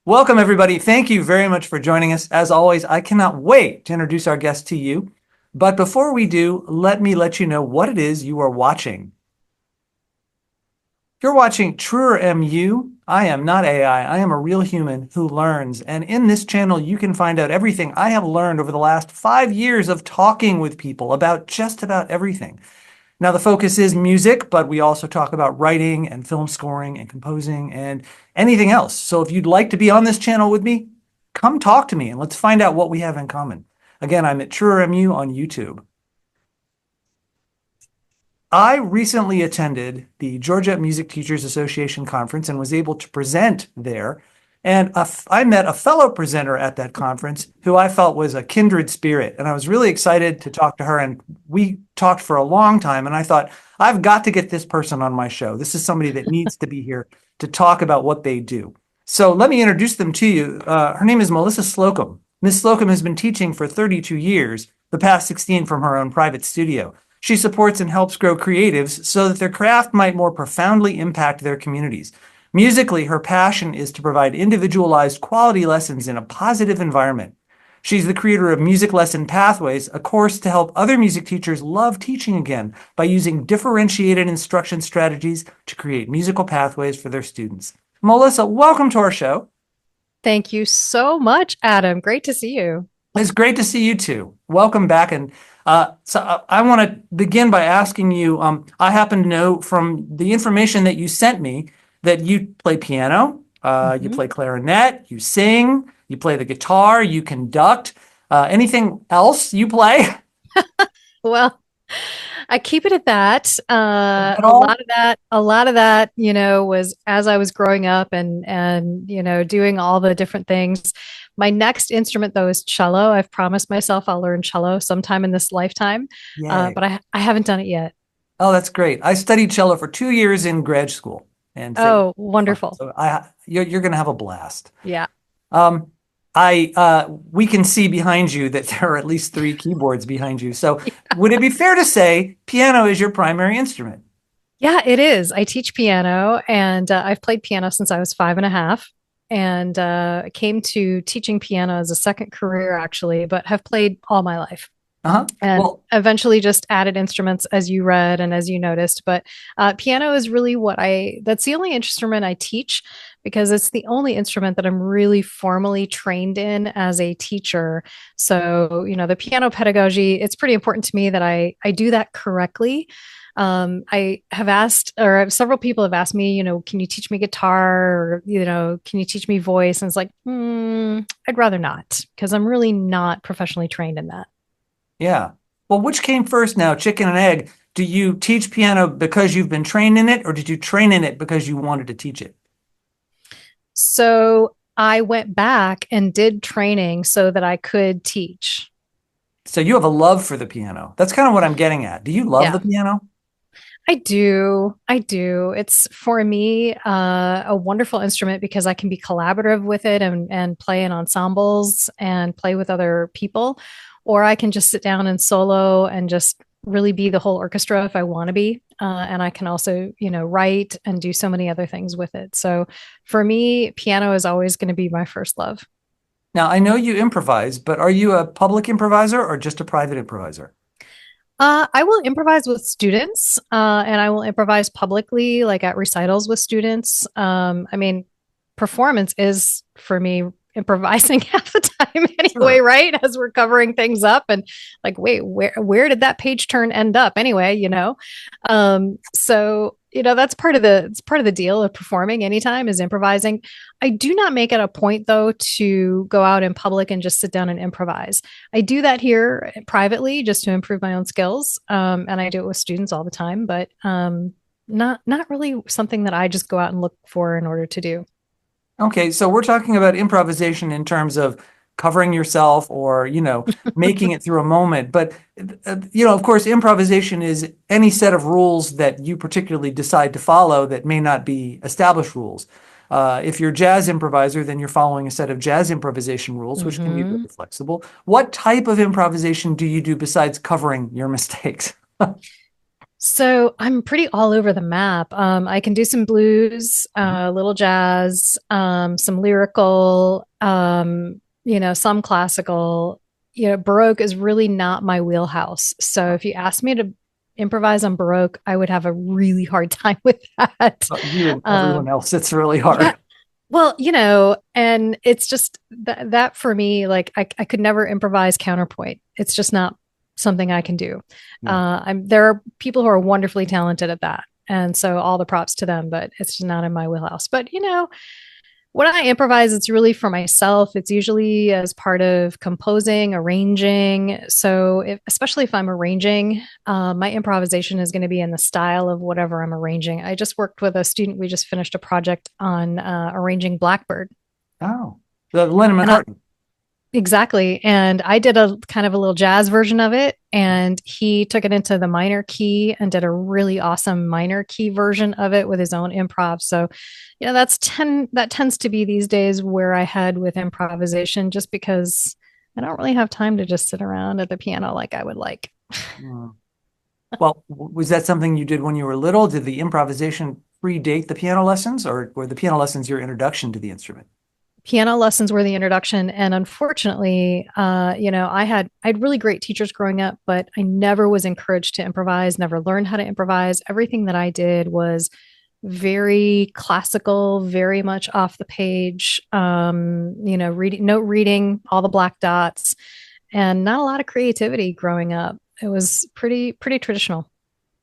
Welcome, everybody. Thank you very much for joining us. As always, I cannot wait to introduce our guest to you. But before we do, let me let you know what it is you are watching. You're watching Truer MU. I am not AI. I am a real human who learns. And in this channel, you can find out everything I have learned over the last 5 years of talking with people about just about everything. Now, the focus is music, but we also talk about writing and film scoring and composing and anything else. So if you'd like to be on this channel with me, come talk to me and let's find out what we have in common. Again, I'm at TruerMU on YouTube. I recently attended the Georgia Music Teachers Association conference and was able to present there. And I met a fellow presenter at that conference who I felt was a kindred spirit. And I was really excited to talk to her. And we talked for a long time. And I thought, I've got to get this person on my show. This is somebody that needs to be here to talk about what they do. So let me introduce them to you. Her name is Melissa Slocum. Ms. Slocum has been teaching for 32 years, the past 16 from her own private studio. She supports and helps grow creatives so that their craft might more profoundly impact their communities. Musically, her passion is to provide individualized quality lessons in a positive environment. She's the creator of Music Lesson Pathways, a course to help other music teachers love teaching again by using differentiated instruction strategies to create musical pathways for their students. Melissa, welcome to our show. Thank you so much, Adam. Great to see you. It's great to see you too. Welcome back. And I want to begin by asking you, I happen to know from the information that you sent me that you play piano, you play clarinet, you sing, you play the guitar, you conduct. Anything else you play? Well, I keep it at that. At A all? lot of that, was as I was growing up and doing all the different things. My next instrument, though, is cello. I've promised myself I'll learn cello sometime in this lifetime, Yay. but I haven't done it yet. Oh, that's great. I studied cello for 2 years in grad school, and Oh, wonderful. so you're going to have a blast. Yeah. Um, we can see behind you that there are at least 3 keyboards behind you. So would it be fair to say piano is your primary instrument? Yeah, it is. I teach piano and I've played piano since I was 5 and a half and came to teaching piano as a second career, actually, but have played all my life Uh-huh. and Well, eventually just added instruments as you read and as you noticed. But piano is really that's the only instrument I teach because it's the only instrument that I'm really formally trained in as a teacher. So, the piano pedagogy, it's pretty important to me that I do that correctly. I have asked, or several people have asked me, can you teach me guitar or, can you teach me voice? And it's like, I'd rather not because I'm really not professionally trained in that. yeah. Well, which came first now, chicken and egg? Do you teach piano because you've been trained in it, or did you train in it because you wanted to teach it? So I went back and did training so that I could teach. So you have a love for the piano. That's kind of what I'm getting at. Do you love the Yeah, piano? I do. I do. It's for me a wonderful instrument because I can be collaborative with it and play in ensembles and play with other people, or I can just sit down and solo and just really be the whole orchestra if I want to be. And I can also, write and do so many other things with it. So for me, piano is always going to be my first love. Now, I know you improvise, but are you a public improviser or just a private improviser? I will improvise with students, and I will improvise publicly, like at recitals with students. I mean, performance is for me improvising half the time anyway, Sure. right? As we're covering things up and like, wait, where did that page turn end up anyway? So that's part of the deal of performing anytime is improvising. I do not make it a point though to go out in public and just sit down and improvise. I do that here privately just to improve my own skills, and I do it with students all the time, but not really something that I just go out and look for in order to do. Okay, so we're talking about improvisation in terms of covering yourself or, making it through a moment. But, of course, improvisation is any set of rules that you particularly decide to follow that may not be established rules. If you're a jazz improviser, then you're following a set of jazz improvisation rules, which can be Hmm. very flexible. What type of improvisation do you do besides covering your mistakes? So I'm pretty all over the map. I can do some blues, Mhm. a little jazz, some lyrical, some classical. Baroque is really not my wheelhouse. So if you ask me to improvise on Baroque, I would have a really hard time with that. You and everyone Um, else, it's really yeah, hard. well, and it's just that for me, like I could never improvise counterpoint. It's just not something I can do. Yeah. There are people who are wonderfully talented at that. And so all the props to them, but it's just not in my wheelhouse. But when I improvise, it's really for myself. It's usually as part of composing, arranging. So, especially if I'm arranging, my improvisation is going to be in the style of whatever I'm arranging. I just worked with a student. We just finished a project on arranging Blackbird. Oh, the Lennon And I, McCartney. exactly. And I did a kind of a little jazz version of it. And he took it into the minor key and did a really awesome minor key version of it with his own improv. So, that tends to be these days where I head with improvisation just because I don't really have time to just sit around at the piano like I would like. Mm. Well, was that something you did when you were little? Did the improvisation predate the piano lessons, or were the piano lessons your introduction to the instrument? Piano lessons were the introduction, and unfortunately, I had really great teachers growing up, but I never was encouraged to improvise, never learned how to improvise. Everything that I did was very classical, very much off the page, reading, note reading, all the black dots, and not a lot of creativity growing up. It was pretty traditional.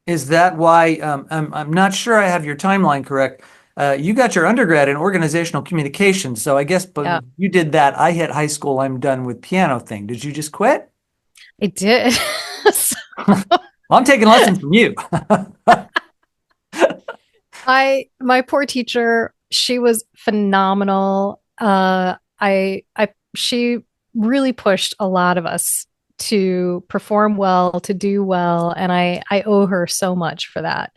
Is that why? I'm not sure I have your timeline correct. You got your undergrad in organizational communications, so I guess, but Yeah, you did that. I hit high school. I'm done with piano thing. Did you just quit? I did. So Well, I'm taking lessons from you. my poor teacher, she was phenomenal. She really pushed a lot of us to perform well, to do well, and I owe her so much for that.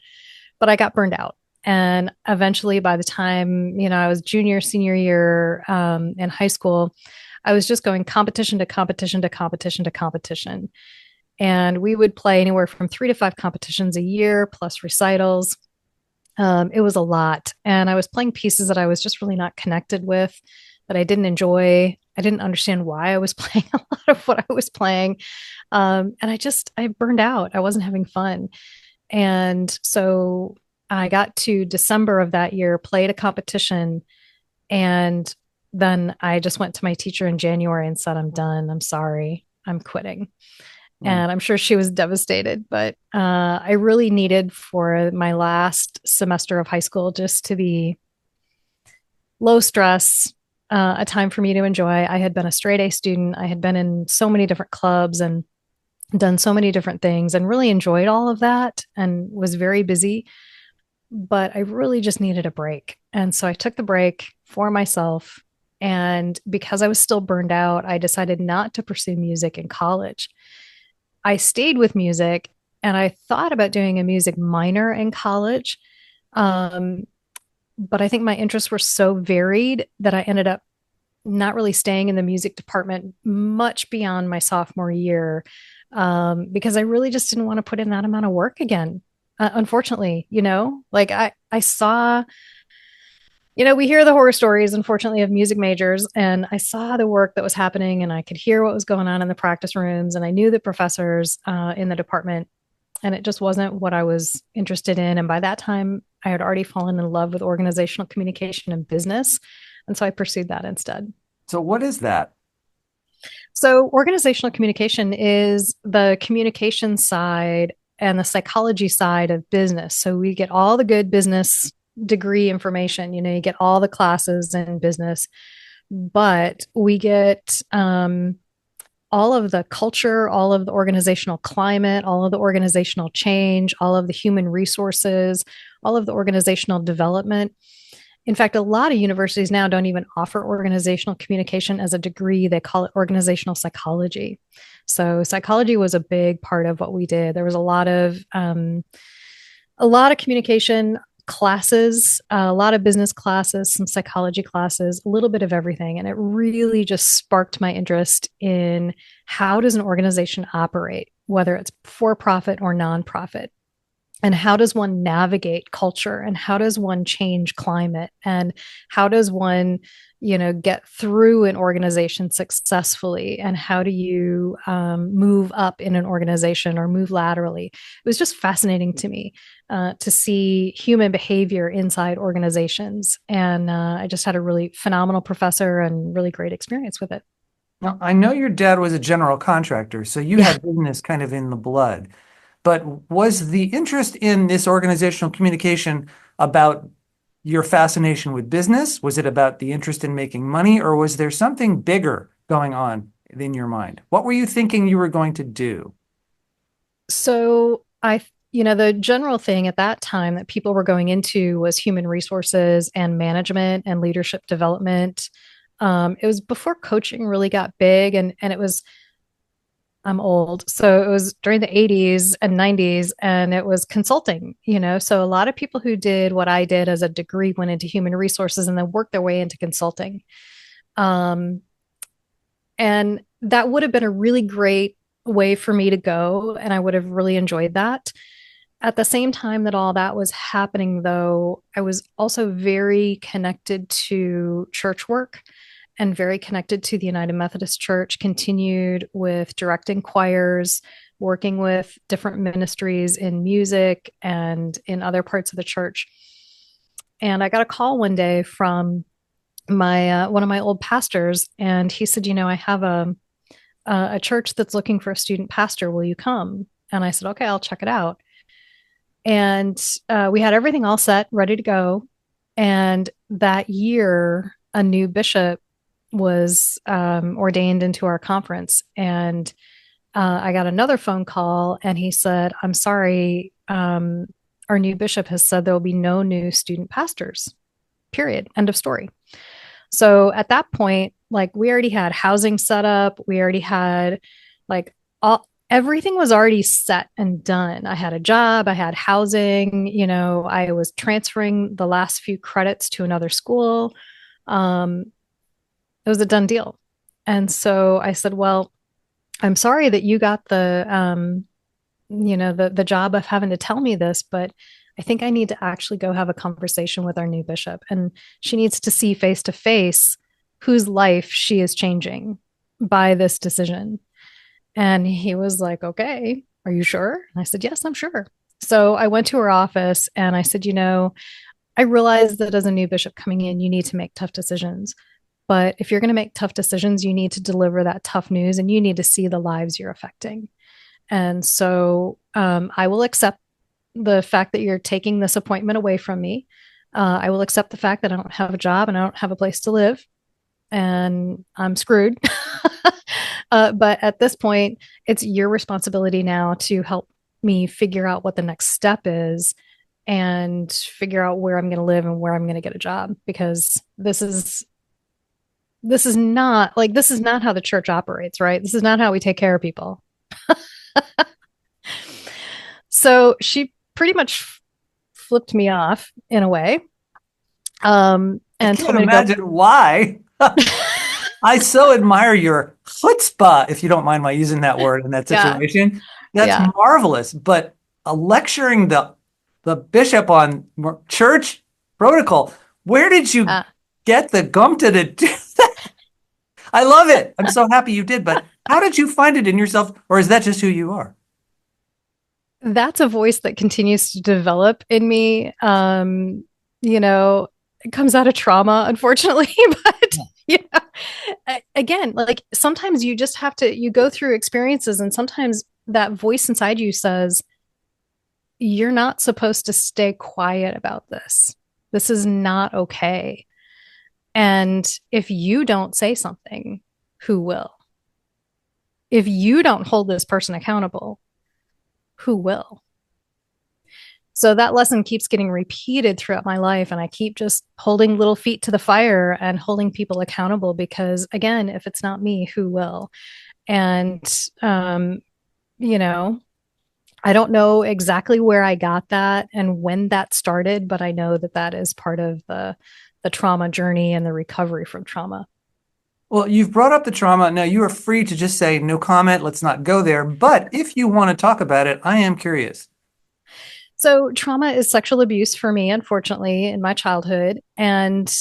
But I got burned out. And eventually, by the time, I was junior, senior year in high school, I was just going competition to competition to competition to competition. And we would play anywhere from 3 to 5 competitions a year, plus recitals. It was a lot. And I was playing pieces that I was just really not connected with, that I didn't enjoy. I didn't understand why I was playing a lot of what I was playing. And I burned out. I wasn't having fun. And so I got to December of that year, played a competition, and then I just went to my teacher in January and said, I'm done. I'm sorry. I'm quitting. Hmm. And I'm sure she was devastated, but I really needed for my last semester of high school just to be low stress, a time for me to enjoy. I had been a straight A student. I had been in so many different clubs and done so many different things and really enjoyed all of that and was very busy. But I really just needed a break. And so I took the break for myself. And because I was still burned out, I decided not to pursue music in college. I stayed with music and I thought about doing a music minor in college. Um, but I think my interests were so varied that I ended up not really staying in the music department much beyond my sophomore year, because I really just didn't want to put in that amount of work again. Unfortunately, like I saw, we hear the horror stories, unfortunately, of music majors, and I saw the work that was happening, and I could hear what was going on in the practice rooms, and I knew the professors in the department, and it just wasn't what I was interested in. And by that time, I had already fallen in love with organizational communication and business, and so I pursued that instead. So what is that? So, organizational communication is the communication side and the psychology side of business. So, we get all the good business degree information. You get all the classes in business, but we get all of the culture, all of the organizational climate, all of the organizational change, all of the human resources, all of the organizational development. In fact, a lot of universities now don't even offer organizational communication as a degree. They call it organizational psychology. So psychology was a big part of what we did. There was a lot of communication classes, a lot of business classes, some psychology classes, a little bit of everything. And it really just sparked my interest in how does an organization operate, whether it's for profit or nonprofit. And how does one navigate culture, and how does one change climate, and how does one get through an organization successfully, and how do you move up in an organization or move laterally. It was just fascinating to me to see human behavior inside organizations, and I just had a really phenomenal professor and really great experience with it. Now, I know your dad was a general contractor, so you Yeah. had business kind of in the blood. But was the interest in this organizational communication about your fascination with business? Was it about the interest in making money, or was there something bigger going on in your mind? What were you thinking you were going to do? So the general thing at that time that people were going into was human resources and management and leadership development. It was before coaching really got big, and it was, I'm old. So it was during the 80s and 90s, and it was consulting. So a lot of people who did what I did as a degree went into human resources and then worked their way into consulting. Um, and that would have been a really great way for me to go, and I would have really enjoyed that. At the same time that all that was happening, though, I was also very connected to church work and very connected to the United Methodist Church, continued with directing choirs, working with different ministries in music and in other parts of the church. And I got a call one day from my one of my old pastors, and he said, I have a church that's looking for a student pastor. Will you come? And I said, okay, I'll check it out. And we had everything all set, ready to go. And that year, a new bishop was ordained into our conference. And I got another phone call, and he said, I'm sorry, our new bishop has said there will be no new student pastors, period. End of story. So at that point, like, we already had housing set up. We already had like everything was already set and done. I had a job, I had housing, I was transferring the last few credits to another school. It was a done deal. And so I said, well, I'm sorry that you got the job of having to tell me this, but I think I need to actually go have a conversation with our new bishop. And she needs to see face to face whose life she is changing by this decision. And he was like, okay, are you sure? And I said, yes, I'm sure. So I went to her office and I said, I realize that as a new bishop coming in, you need to make tough decisions. But if you're going to make tough decisions, you need to deliver that tough news, and you need to see the lives you're affecting. And so I will accept the fact that you're taking this appointment away from me. I will accept the fact that I don't have a job and I don't have a place to live, and I'm screwed. But at this point, it's your responsibility now to help me figure out what the next step is and figure out where I'm going to live and where I'm going to get a job, because this is not how the church operates, right? This is not how we take care of people. So she pretty much flipped me off in a way, I and can't told me to go. imagine why. I so admire your chutzpah, if you don't mind my using that word in that Yeah, situation. That's yeah. marvelous. But lecturing the bishop on church protocol, where did you Uh, get the gumpta to do that? I love it. I'm so happy you did. But how did you find it in yourself, or is that just who you are? that's a voice that continues to develop in me. It comes out of trauma, unfortunately, but again, like, sometimes you just have to, you go through experiences, and sometimes that voice inside you says, you're not supposed to stay quiet about this. This is not okay. And if you don't say something, who will? If you don't hold this person accountable, who will? So that lesson keeps getting repeated throughout my life. And I keep just holding little feet to the fire and holding people accountable, because, again, if it's not me, who will? And, um, you know, I don't know exactly where I got that and when that started, but I know that that is part of the trauma journey and the recovery from trauma. Well, you've brought up the trauma. Now, you are free to just say, no comment, let's not go there. But if you want to talk about it, I am curious. So trauma is sexual abuse for me, unfortunately, in my childhood. And,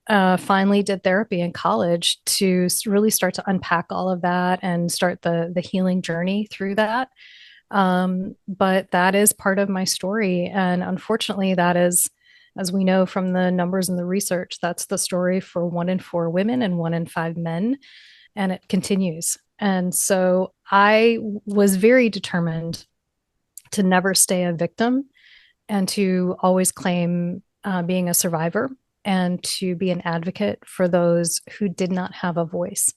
I finally did therapy in college to really start to unpack all of that and start the healing journey through that. But that is part of my story. And unfortunately, that is, as we know from the numbers and the research, that's the story for 1 in 4 women and 1 in 5 men. And it continues. And so I was very determined to never stay a victim and to always claim being a survivor and to be an advocate for those who did not have a voice.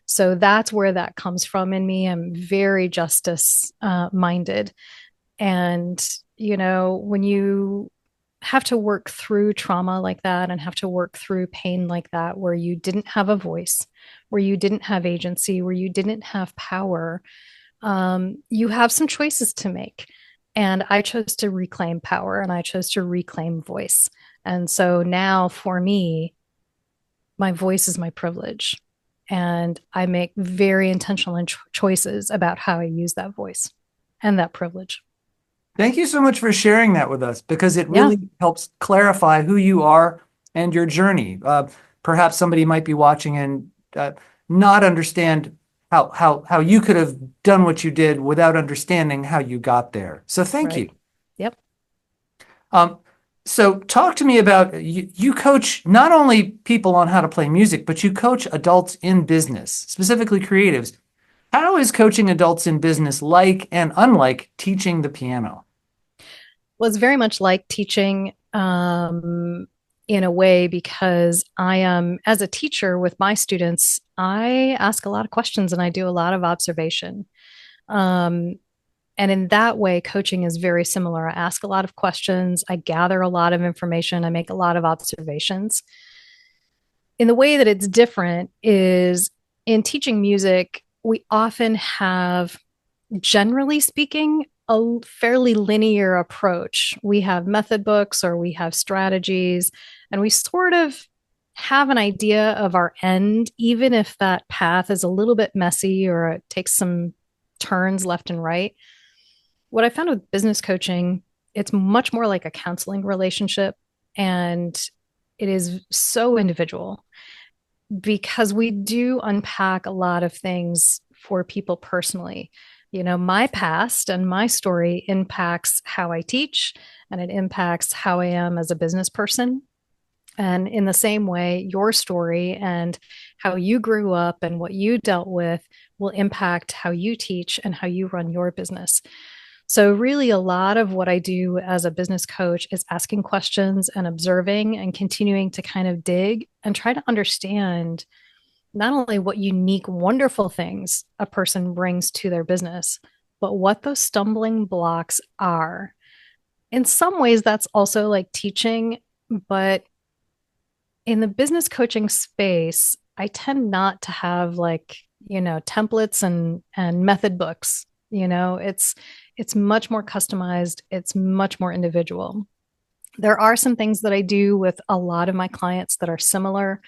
So that's where that comes from in me. I'm very justice minded. And, when you have to work through trauma like that and have to work through pain like that, where you didn't have a voice, where you didn't have agency, where you didn't have power, you have some choices to make. And I chose to reclaim power and I chose to reclaim voice. And so now for me, my voice is my privilege. And I make very intentional choices about how I use that voice and that privilege. Thank you so much for sharing that with us because it Yeah, really helps clarify who you are and your journey. Perhaps somebody might be watching and not understand how you could have done what you did without understanding how you got there. So thank right. you. Yep. Um, so talk to me about you coach not only people on how to play music, but you coach adults in business, specifically creatives. How is coaching adults in business like and unlike teaching the piano? Well, it's very much like teaching in a way because I am, as a teacher with my students, I ask a lot of questions and I do a lot of observation. Um, and in that way, coaching is very similar. I ask a lot of questions, I gather a lot of information, I make a lot of observations. In the way that it's different is in teaching music, we often have, generally speaking, a fairly linear approach. We have method books or we have strategies, and we sort of have an idea of our end, even if that path is a little bit messy or it takes some turns left and right. What I found with business coaching, it's much more like a counseling relationship, and it is so individual because we do unpack a lot of things for people personally. My past and my story impacts how I teach and it impacts how I am as a business person. And in the same way, your story and how you grew up and what you dealt with will impact how you teach and how you run your business. So, really, a lot of what I do as a business coach is asking questions and observing and continuing to kind of dig and try to understand not only what unique, wonderful things a person brings to their business, but what those stumbling blocks are. In some ways, that's also like teaching, but in the business coaching space, I tend not to have like, templates and method books. It's much more customized, it's much more individual. There are some things that I do with a lot of my clients that are similar,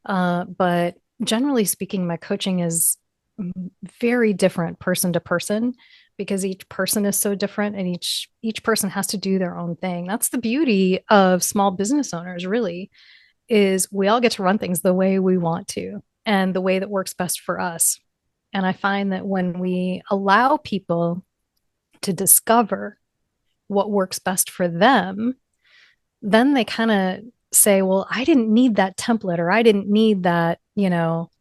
but generally speaking, my coaching is very different person to person because each person is so different and each person has to do their own thing. That's the beauty of small business owners, really, is we all get to run things the way we want to and the way that works best for us. And I find that when we allow people to discover what works best for them, then they kind of say, well, I didn't need that template or I didn't need that,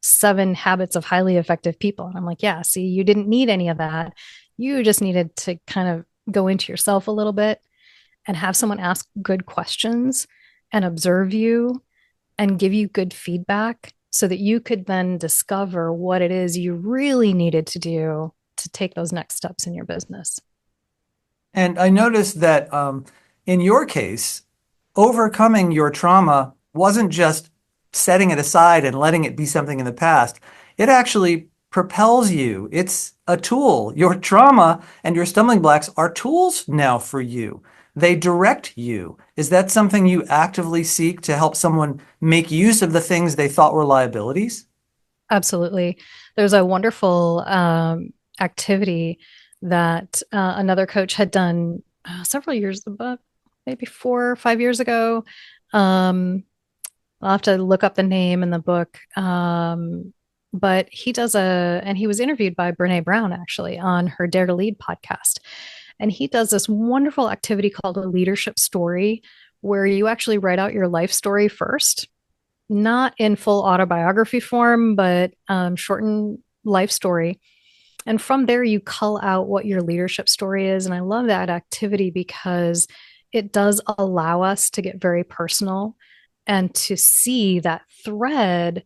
7 habits of highly effective people. And I'm like, yeah, see, you didn't need any of that. You just needed to kind of go into yourself a little bit and have someone ask good questions and observe you and give you good feedback so that you could then discover what it is you really needed to do to take those next steps in your business. And I noticed that in your case, overcoming your trauma wasn't just setting it aside and letting it be something in the past. It actually propels you. It's a tool. Your trauma and your stumbling blocks are tools now for you. They direct you. Is that something you actively seek to help someone make use of the things they thought were liabilities? Absolutely. There's a wonderful activity that another coach had done several years, about maybe 4 or 5 years ago. Um, I'll have to look up the name in the book. But and he was interviewed by Brene Brown actually on her Dare to Lead podcast. And he does this wonderful activity called a leadership story, where you actually write out your life story first, not in full autobiography form, but shortened life story. And from there, you cull out what your leadership story is. And I love that activity because it does allow us to get very personal and to see that thread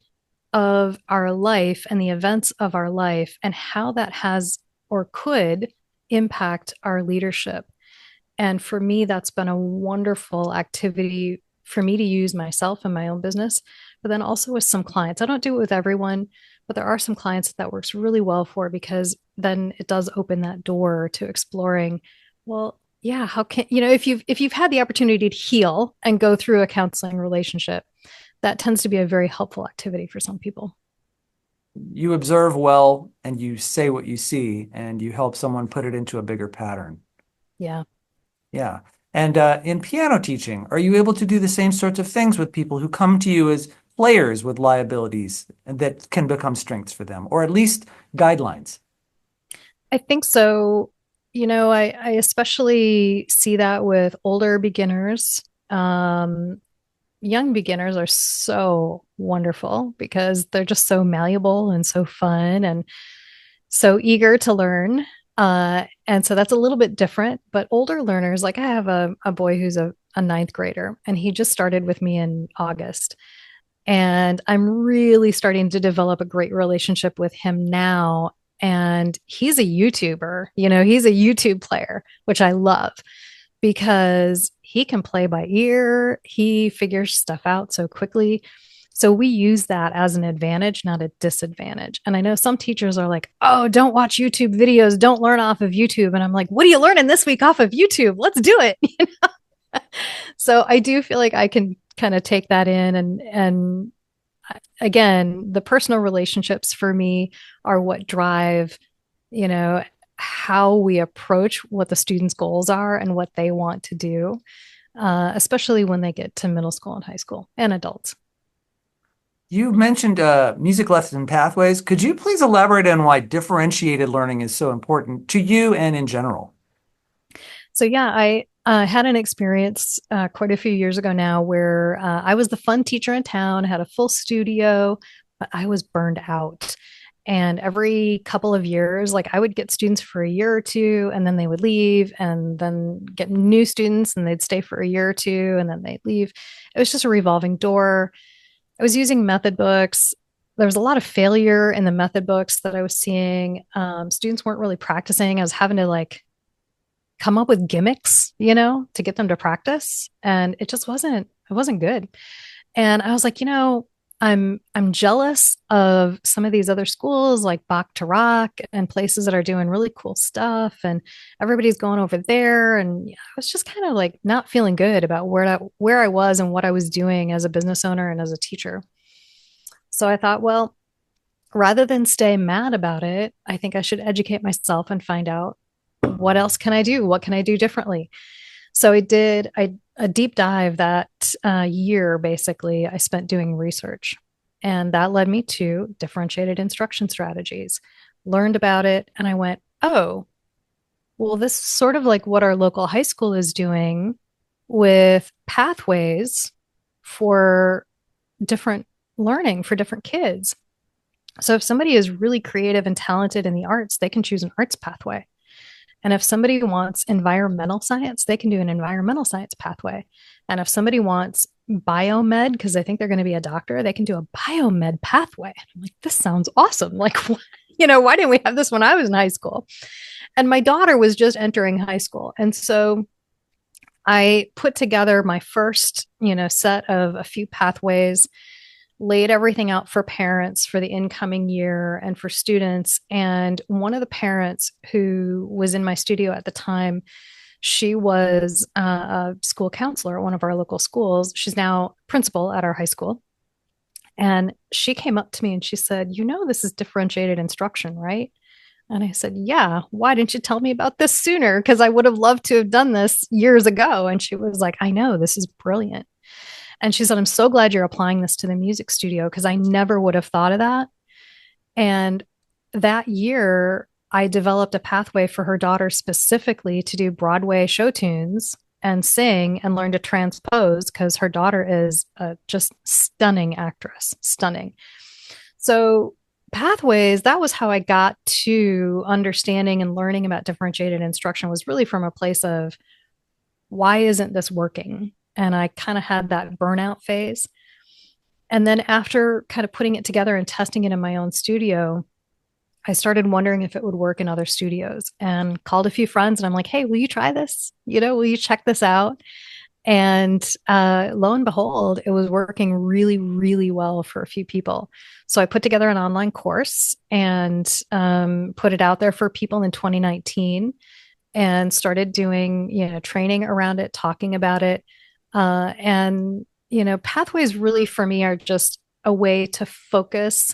of our life and the events of our life and how that has or could impact our leadership. And for me, that's been a wonderful activity for me to use myself in my own business, but then also with some clients. I don't do it with everyone, but there are some clients that works really well for because then it does open that door to exploring, well, yeah, how can, if you've had the opportunity to heal and go through a counseling relationship, that tends to be a very helpful activity for some people. You observe well and you say what you see and you help someone put it into a bigger pattern. Yeah. Yeah. And in piano teaching, are you able to do the same sorts of things with people who come to you as players with liabilities that can become strengths for them, or at least guidelines? I think so. I especially see that with older beginners. Young beginners are so wonderful because they're just so malleable and so fun and so eager to learn. And so that's a little bit different. But older learners, like I have a boy who's a ninth grader, and he just started with me in August. And I'm really starting to develop a great relationship with him now. And he's a YouTuber, he's a YouTube player, which I love because he can play by ear. He figures stuff out so quickly. So we use that as an advantage, not a disadvantage. And I know some teachers are like, oh, don't watch YouTube videos, don't learn off of YouTube. And I'm like, what are you learning this week off of YouTube? Let's do it. So I do feel like I can kind of take that in and again, the personal relationships for me are what drive, you know, how we approach what the students' goals are and what they want to do, especially when they get to middle school and high school and adults. You mentioned music lesson pathways. Could you please elaborate on why differentiated learning is so important to you and in general? So, yeah, I had an experience quite a few years ago now where I was the fun teacher in town, had a full studio, but I was burned out. And every couple of years, like I would get students for a year or two, and then they would leave, and then get new students, and they'd stay for a year or two, and then they'd leave. It was just a revolving door. I was using method books. There was a lot of failure in the method books that I was seeing. Students weren't really practicing. I was having to like come up with gimmicks, to get them to practice. And it wasn't good. And I was like, I'm jealous of some of these other schools like Bach to Rock and places that are doing really cool stuff. And everybody's going over there. And I was just kind of like not feeling good about where I was and what I was doing as a business owner and as a teacher. So I thought, well, rather than stay mad about it, I think I should educate myself and find out what else can I do? What can I do differently? So I did a deep dive that year, basically, I spent doing research. And that led me to differentiated instruction strategies. Learned about it, and I went, oh, well, this is sort of like what our local high school is doing with pathways for different learning for different kids. So if somebody is really creative and talented in the arts, they can choose an arts pathway. And if somebody wants environmental science, they can do an environmental science pathway. And if somebody wants biomed, because I think they're going to be a doctor, they can do a biomed pathway. I'm like, this sounds awesome. Like, why didn't we have this when I was in high school? And my daughter was just entering high school. And so I put together my first, set of a few pathways, laid everything out for parents for the incoming year and for students. And one of the parents who was in my studio at the time, she was a school counselor at one of our local schools. She's now principal at our high school. And she came up to me and she said, this is differentiated instruction, right? And I said, yeah, why didn't you tell me about this sooner? Because I would have loved to have done this years ago. And she was like, I know, this is brilliant. And she said, I'm so glad you're applying this to the music studio because I never would have thought of that. And that year, I developed a pathway for her daughter specifically to do Broadway show tunes and sing and learn to transpose because her daughter is a just stunning actress, stunning. So, pathways, that was how I got to understanding and learning about differentiated instruction, was really from a place of why isn't this working? And I kind of had that burnout phase. And then after kind of putting it together and testing it in my own studio, I started wondering if it would work in other studios and called a few friends and I'm like, hey, will you try this? Will you check this out? And lo and behold, it was working really, really well for a few people. So I put together an online course and put it out there for people in 2019 and started doing, training around it, talking about it. Pathways really for me are just a way to focus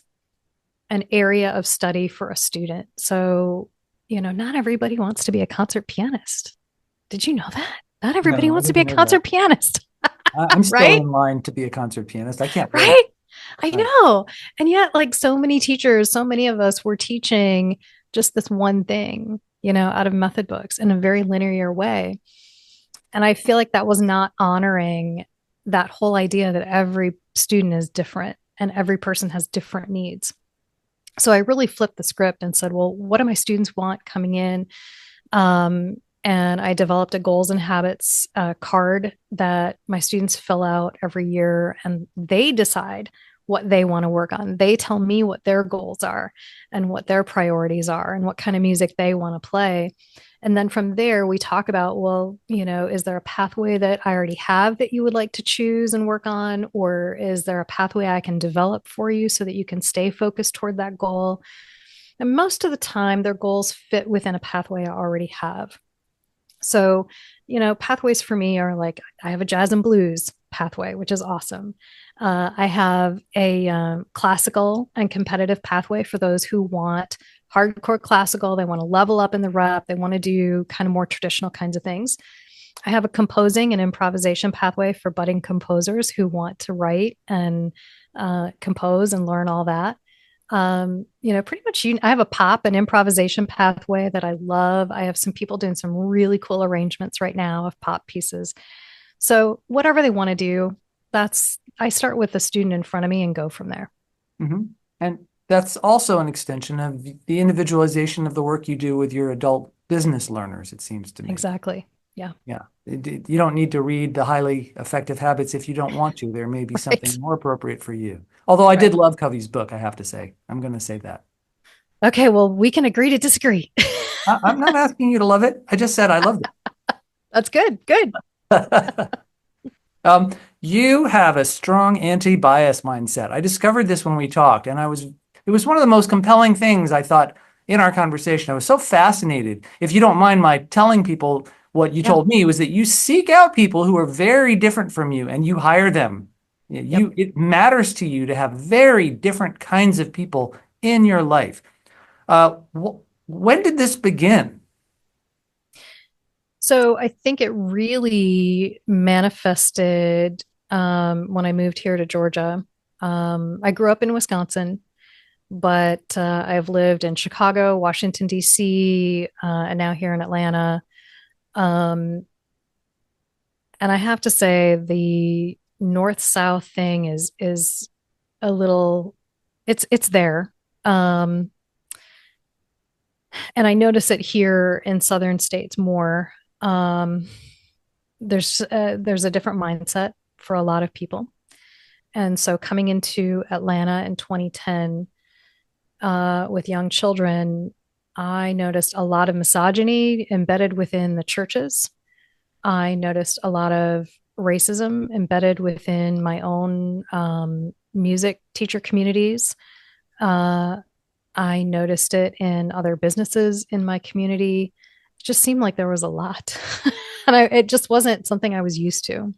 an area of study for a student. So, not everybody wants to be a concert pianist. Did you know that? Not everybody No, I wants to be a didn't know that. concert pianist, I'm still right? in line to be a concert pianist. I can't wait. Right? I Right. know. And yet, like so many teachers, so many of us were teaching just this one thing, out of method books in a very linear way. And I feel like that was not honoring that whole idea that every student is different and every person has different needs. So I really flipped the script and said, well, what do my students want coming in? And I developed a goals and habits card that my students fill out every year, and they decide what they want to work on. They tell me what their goals are and what their priorities are and what kind of music they want to play. And then from there, we talk about, well, is there a pathway that I already have that you would like to choose and work on? Or is there a pathway I can develop for you so that you can stay focused toward that goal? And most of the time, their goals fit within a pathway I already have. So, pathways for me are like I have a jazz and blues pathway, which is awesome. I have a classical and competitive pathway for those who want hardcore classical. They want to level up in the rep. They want to do kind of more traditional kinds of things. I have a composing and improvisation pathway for budding composers who want to write and compose and learn all that. Pretty much I have a pop and improvisation pathway that I love. I have some people doing some really cool arrangements right now of pop pieces. So whatever they want to do, I start with the student in front of me and go from there. Hmm. And that's also an extension of the individualization of the work you do with your adult business learners, it seems to me. Exactly. Yeah. Yeah. You don't need to read the highly effective habits if you don't want to. There may be Right. something more appropriate for you. Although I Right. did love Covey's book, I have to say. I'm going to say that. Okay. Well, we can agree to disagree. I'm not asking you to love it. I just said I loved That's good. Good. it. You have a strong anti-bias mindset. I discovered this when we talked, and it was one of the most compelling things I thought in our conversation. I was so fascinated. If you don't mind my telling people what you Yeah. told me was that you seek out people who are very different from you and you hire them. Yep. It matters to you to have very different kinds of people in your life. When did this begin? So I think it really manifested when I moved here to Georgia. I grew up in Wisconsin, but I've lived in Chicago, Washington, D.C., and now here in Atlanta. Um, and I have to say, the north-south thing is a little, it's there. Um, and I notice it here in southern states more. Um, there's a different mindset for a lot of people. And so coming into Atlanta in 2010 with young children, I noticed a lot of misogyny embedded within the churches. I noticed a lot of racism embedded within my own music teacher communities. Uh, I noticed it in other businesses in my community. It just seemed like there was a lot. And it just wasn't something I was used to,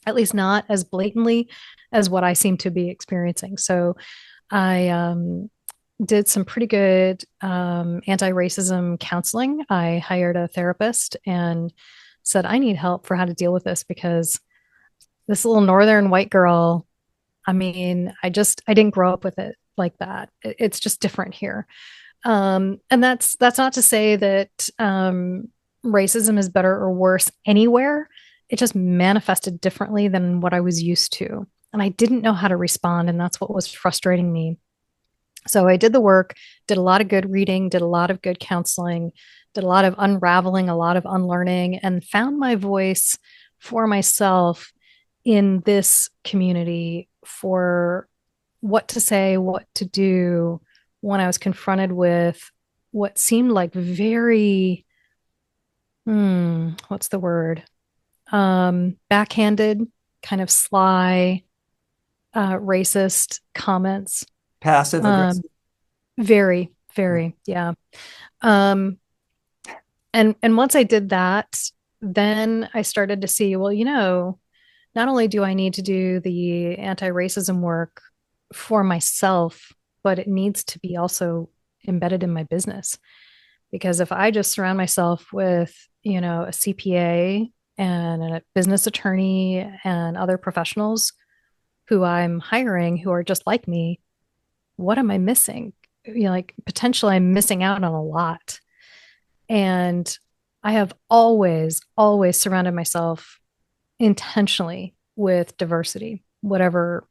at least not as blatantly as what I seem to be experiencing. So I did some pretty good anti-racism counseling. I hired a therapist and said, I need help for how to deal with this because this little northern white girl, I mean, I didn't grow up with it like that. It's just different here. And that's not to say that racism is better or worse anywhere. It just manifested differently than what I was used to. And I didn't know how to respond, and that's what was frustrating me. So I did the work, did a lot of good reading, did a lot of good counseling, did a lot of unraveling, a lot of unlearning, and found my voice for myself in this community for what to say, what to do when I was confronted with what seemed like very, what's the word? Backhanded, kind of sly, racist comments. Passive Um, aggressive. very, very, yeah. Um, and once I did that, then I started to see, well, not only do I need to do the anti-racism work for myself, but it needs to be also embedded in my business. Because if I just surround myself with, a CPA and a business attorney and other professionals who I'm hiring who are just like me, what am I missing? Like potentially I'm missing out on a lot. And I have always, always surrounded myself intentionally with diversity, wherever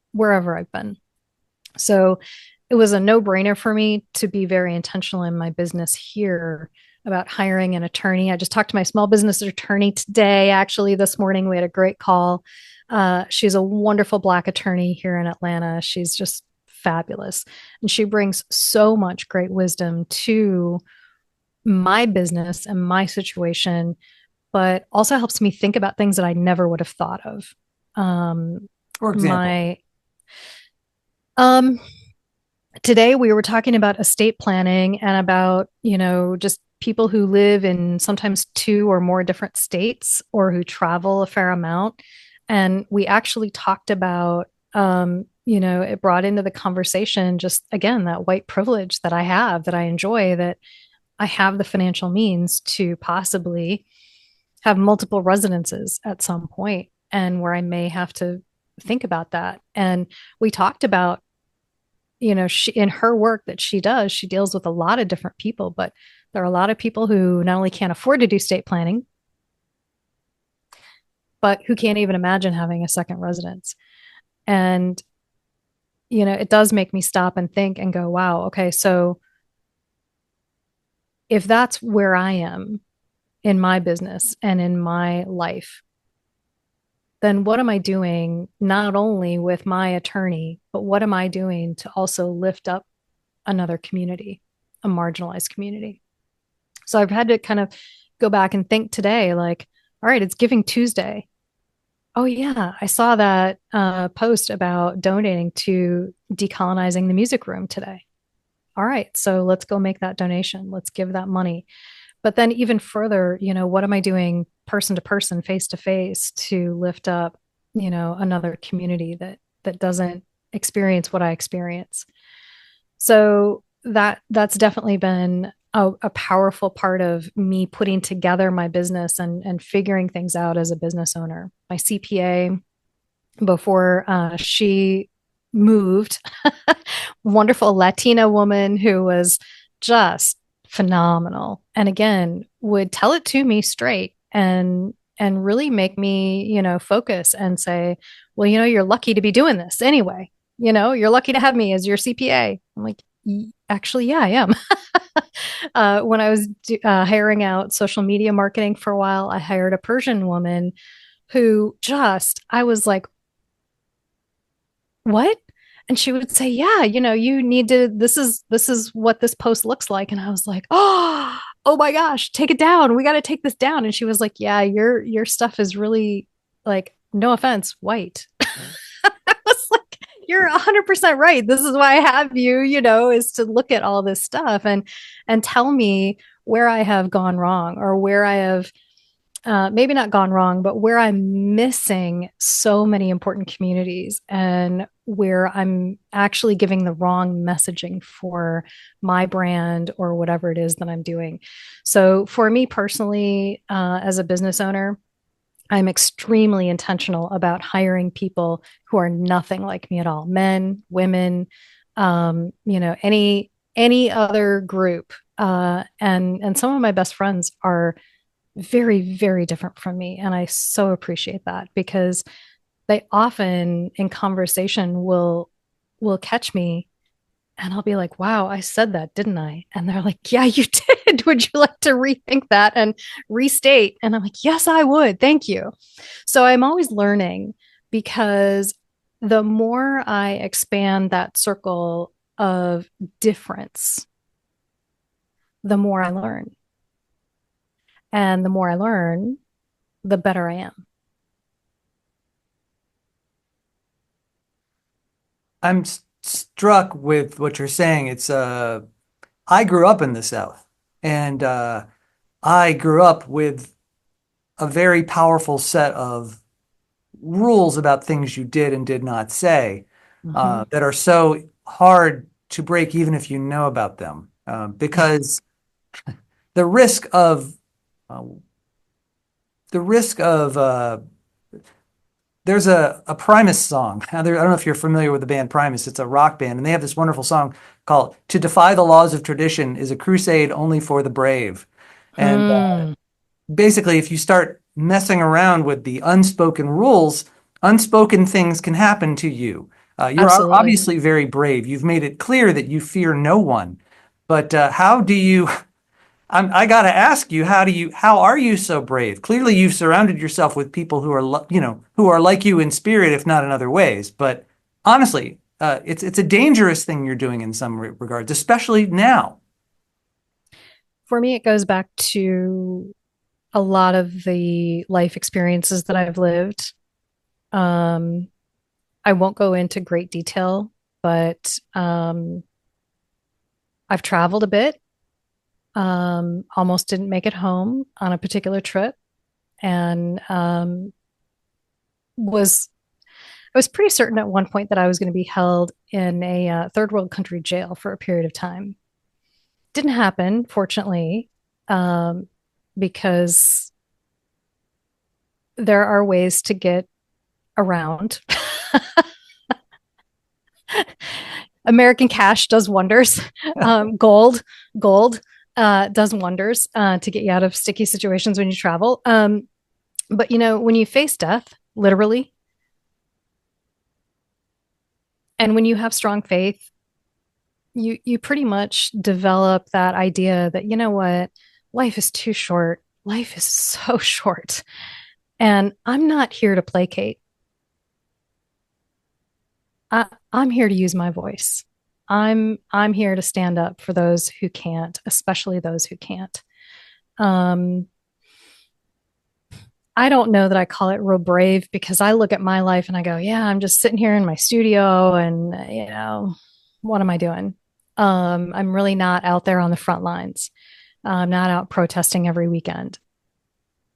I've been. So it was a no brainer for me to be very intentional in my business here about hiring an attorney. I just talked to my small business attorney today. Actually, this morning we had a great call. She's a wonderful Black attorney here in Atlanta. She's just fabulous. And she brings so much great wisdom to my business and my situation, but also helps me think about things that I never would have thought of. For example, My um Today we were talking about estate planning and about, just people who live in sometimes two or more different states or who travel a fair amount. And we actually talked about, it brought into the conversation just again that white privilege that I have, that I enjoy, that I have the financial means to possibly have multiple residences at some point and where I may have to think about that. And we talked about, she in her work that she does, she deals with a lot of different people, but there are a lot of people who not only can't afford to do estate planning, but who can't even imagine having a second residence. And, it does make me stop and think and go, wow, okay, so if that's where I am in my business and in my life, then what am I doing not only with my attorney, but what am I doing to also lift up another community, a marginalized community? So I've had to kind of go back and think today, like, all right, it's Giving Tuesday. Oh, yeah, I saw that post about donating to decolonizing the music room today. All right, so let's go make that donation. Let's give that money. But then even further, what am I doing person to person, face to face to lift up, another community that doesn't experience what I experience? So that's definitely been a powerful part of me putting together my business and figuring things out as a business owner. My CPA, before she moved, wonderful Latina woman who was just phenomenal, and again would tell it to me straight and really make me, focus and say, well, you're lucky to be doing this anyway. You're lucky to have me as your CPA. I'm like, actually, yeah, I am. When I was hiring out social media marketing for a while, I hired a Persian woman who just, I was like, what? And she would say, yeah, you need to, this is what this post looks like. And I was like, oh my gosh, take it down. We got to take this down. And she was like, yeah, your stuff is really, like, no offense, white. I was like, you're 100% right. This is why I have you, is to look at all this stuff and tell me where I have gone wrong, or where I have maybe not gone wrong, but where I'm missing so many important communities, and where I'm actually giving the wrong messaging for my brand or whatever it is that I'm doing. So for me personally, as a business owner, I'm extremely intentional about hiring people who are nothing like me at all, men, women, any other group. And some of my best friends are very, very different from me. And I so appreciate that because they often in conversation will catch me and I'll be like, wow, I said that, didn't I? And they're like, yeah, you did. Would you like to rethink that and restate? And I'm like, yes, I would. Thank you. So I'm always learning because the more I expand that circle of difference, the more I learn. And the more I learn, the better I am. I'm struck with what you're saying. I grew up in the South, and I grew up with a very powerful set of rules about things you did and did not say Mm-hmm. that are so hard to break, even if you know about them, because the risk of uh, the risk of there's a Primus song. I don't know if you're familiar with the band Primus. It's a rock band, and they have this wonderful song called "To Defy the Laws of Tradition is a Crusade Only for the Brave." And Mm, basically, if you start messing around with the unspoken rules, unspoken things can happen to you. You're absolutely. obviously very brave. You've made it clear that you fear no one. But how do you? I got to ask you, how are you so brave? Clearly, you've surrounded yourself with people who are, who are like you in spirit, if not in other ways. But honestly, it's a dangerous thing you're doing in some regards, especially now. For me, it goes back to a lot of the life experiences that I've lived. Um, I won't go into great detail, but I've traveled a bit. Almost didn't make it home on a particular trip, and was I was pretty certain at one point that I was going to be held in a third world country jail for a period of time. Didn't happen, fortunately, um, because there are ways to get around. American cash does wonders. Gold, gold does wonders to get you out of sticky situations when you travel. But when you face death, literally, and when you have strong faith, you pretty much develop that idea that what, life is too short. Life is so short, and I'm not here to placate. I'm here to use my voice. I'm here to stand up for those who can't, especially those who can't. Um, I don't know that I call it real brave because I look at my life and I go, yeah, I'm just sitting here in my studio and what am I doing? I'm really not out there on the front lines. I'm not out protesting every weekend,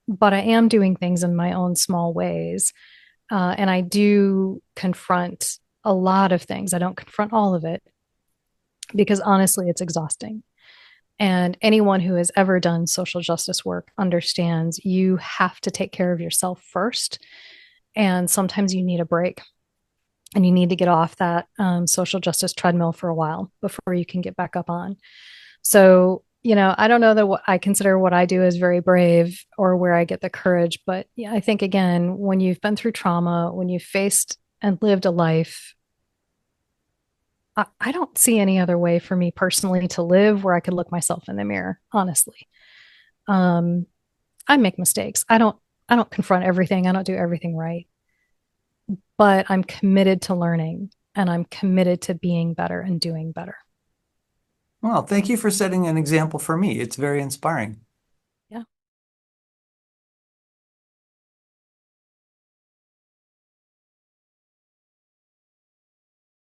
but I am doing things in my own small ways. And I do confront a lot of things. I don't confront all of it because honestly, it's exhausting. And anyone who has ever done social justice work understands you have to take care of yourself first. And sometimes you need a break and you need to get off that social justice treadmill for a while before you can get back up on. So, I don't know that what I consider what I do is very brave or where I get the courage. But yeah, I think, again, when you've been through trauma, when you've faced and lived a life, I don't see any other way for me personally to live where I could look myself in the mirror, honestly. Um, I make mistakes. I don't confront everything. I don't do everything right, but I'm committed to learning and I'm committed to being better and doing better. Well, thank you for setting an example for me. It's very inspiring.